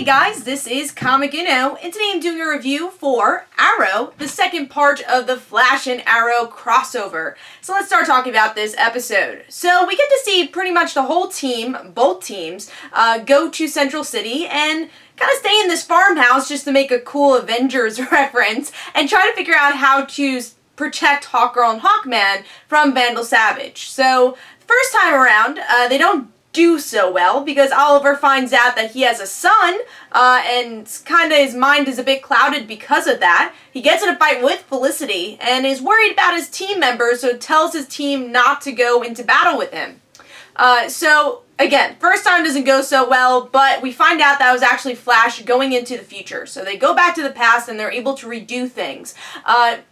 Hey guys, this is Comic Uno, and today I'm doing a review for Arrow, the second part of the Flash and Arrow crossover. So let's start talking about this episode. So we get to see pretty much the whole team, both teams, go to Central City and kind of stay in this farmhouse just to make a cool Avengers reference and try to figure out how to protect Hawkgirl and Hawkman from Vandal Savage. So first time around, they don't do so well because Oliver finds out that he has a son and kind of his mind is a bit clouded because of that. He gets in a fight with Felicity and is worried about his team members, so tells his team not to go into battle with him. So again, first time doesn't go so well, but we find out that was actually Flash going into the future. So they go back to the past and they're able to redo things.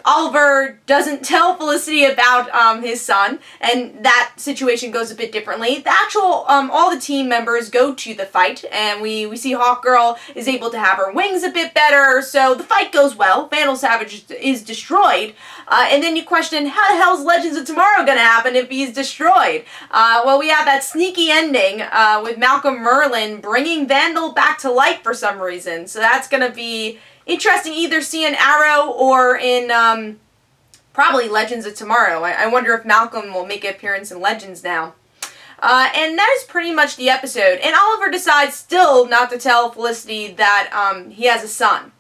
Oliver doesn't tell Felicity about his son, and that situation goes a bit differently. The actual, all the team members go to the fight, and we see Hawkgirl is able to have her wings a bit better, so the fight goes well. Vandal Savage is destroyed, and then you question, how the hell is Legends of Tomorrow going to happen if he's destroyed? Well, we have that sneaky ending with Malcolm Merlyn bringing Vandal back to life for some reason. So that's going to be interesting, either see in Arrow or in probably Legends of Tomorrow. I wonder if Malcolm will make an appearance in Legends now. And that is pretty much the episode. And Oliver decides still not to tell Felicity that he has a son.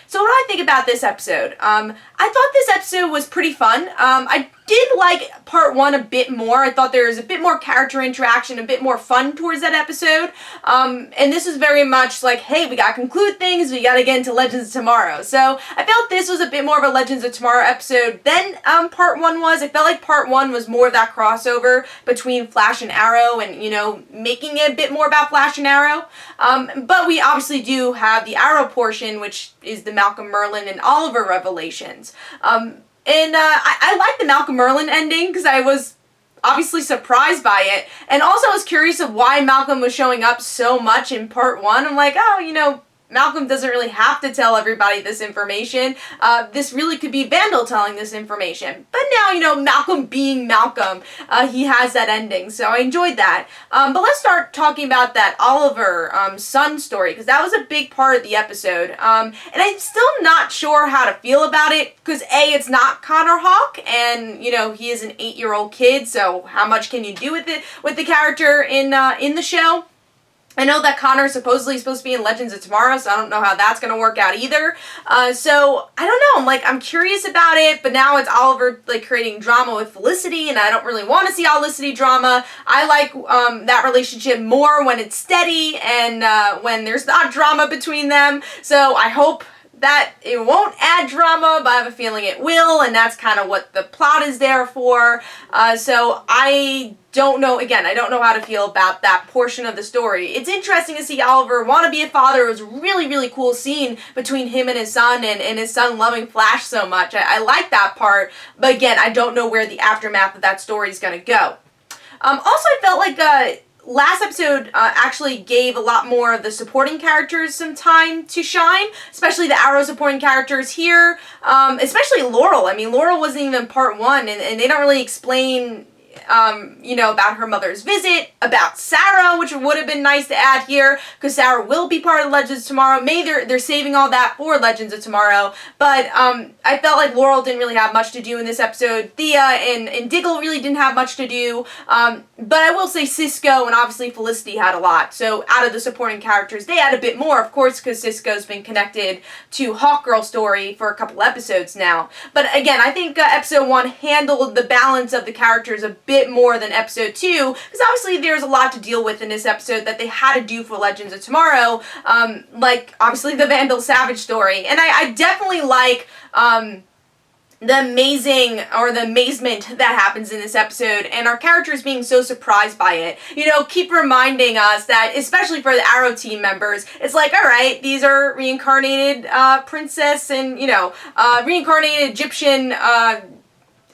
So what do I think about this episode? I thought this episode was pretty fun. I did like part one a bit more. I thought there was a bit more character interaction, a bit more fun towards that episode. And this was very much like, hey, we gotta conclude things, we gotta get into Legends of Tomorrow. So I felt this was a bit more of a Legends of Tomorrow episode than part one was. I felt like part one was more of that crossover between Flash and Arrow and, you know, making it a bit more about Flash and Arrow. But we obviously do have the Arrow portion, which is the Malcolm Merlyn and Oliver revelations. I like the Malcolm Merlyn ending because I was obviously surprised by it, and also I was curious of why Malcolm was showing up so much in part one. I'm like, oh, you know, Malcolm doesn't really have to tell everybody this information. This really could be Vandal telling this information. But now, you know, Malcolm being Malcolm, he has that ending, so I enjoyed that. But let's start talking about that Oliver son story, because that was a big part of the episode. And I'm still not sure how to feel about it, because A, it's not Connor Hawke, and, you know, he is an 8-year-old kid, so how much can you do with it, with the character in the show? I know that Connor's supposed to be in Legends of Tomorrow, so I don't know how that's going to work out either. So, I don't know. I'm curious about it, but now it's Oliver, creating drama with Felicity, and I don't really want to see all Felicity drama. I like that relationship more when it's steady and when there's not drama between them. So, I hope that it won't add drama, but I have a feeling it will, and that's kind of what the plot is there for. So I don't know, again, I don't know how to feel about that portion of the story. It's interesting to see Oliver want to be a father. It was a really, really cool scene between him and his son, and his son loving Flash so much. I like that part, but again, I don't know where the aftermath of that story is going to go. Also, I felt like last episode actually gave a lot more of the supporting characters some time to shine, especially the Arrow supporting characters here, especially Laurel. I mean, Laurel wasn't even part one, and they don't really explain, you know, about her mother's visit, about Sarah, which would have been nice to add here, because Sarah will be part of Legends of Tomorrow. Maybe they're saving all that for Legends of Tomorrow, but I felt like Laurel didn't really have much to do in this episode. Thea and Diggle really didn't have much to do, but I will say Cisco and obviously Felicity had a lot. So out of the supporting characters, they had a bit more, of course, because Cisco's been connected to Hawkgirl story for a couple episodes now. But again, I think episode 1 handled the balance of the characters a bit more than episode 2, because obviously there's a lot to deal with in this episode that they had to do for Legends of Tomorrow, like obviously the Vandal Savage story. And I definitely like the amazement that happens in this episode, and our characters being so surprised by it. You know, keep reminding us that, especially for the Arrow team members, it's like, alright, these are reincarnated princess and, you know, reincarnated Egyptian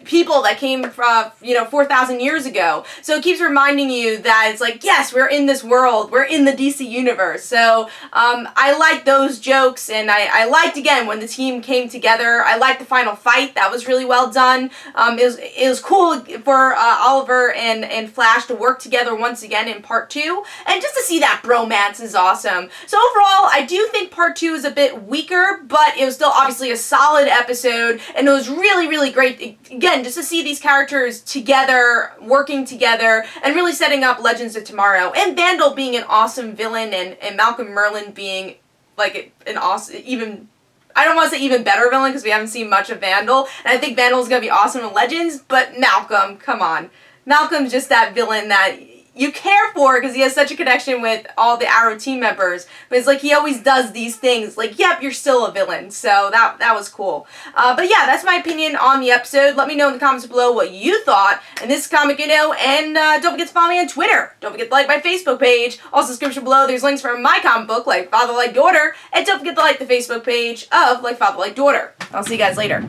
people that came from, 4,000 years ago. So it keeps reminding you that it's like, yes, we're in this world, we're in the DC universe. So I like those jokes, and I liked, again, when the team came together. I liked the final fight. That was really well done. It was cool for Oliver and Flash to work together once again in part 2, and just to see that bromance is awesome. So overall, I do think part 2 is a bit weaker, but it was still obviously a solid episode, and it was really, really great, again, just to see these characters together, working together, and really setting up Legends of Tomorrow, and Vandal being an awesome villain, and Malcolm Merlyn being like an awesome, even, I don't want to say even better villain because we haven't seen much of Vandal, and I think Vandal's going to be awesome in Legends, but Malcolm, come on. Malcolm's just that villain that you care for because he has such a connection with all the Arrow team members, but it's like he always does these things, like, yep, you're still a villain, so that was cool. But yeah, that's my opinion on the episode. Let me know in the comments below what you thought in this comic, and don't forget to follow me on Twitter. Don't forget to like my Facebook page. Also, description below, there's links for my comic book, Like Father Like Daughter, and don't forget to like the Facebook page of Like Father Like Daughter. I'll see you guys later.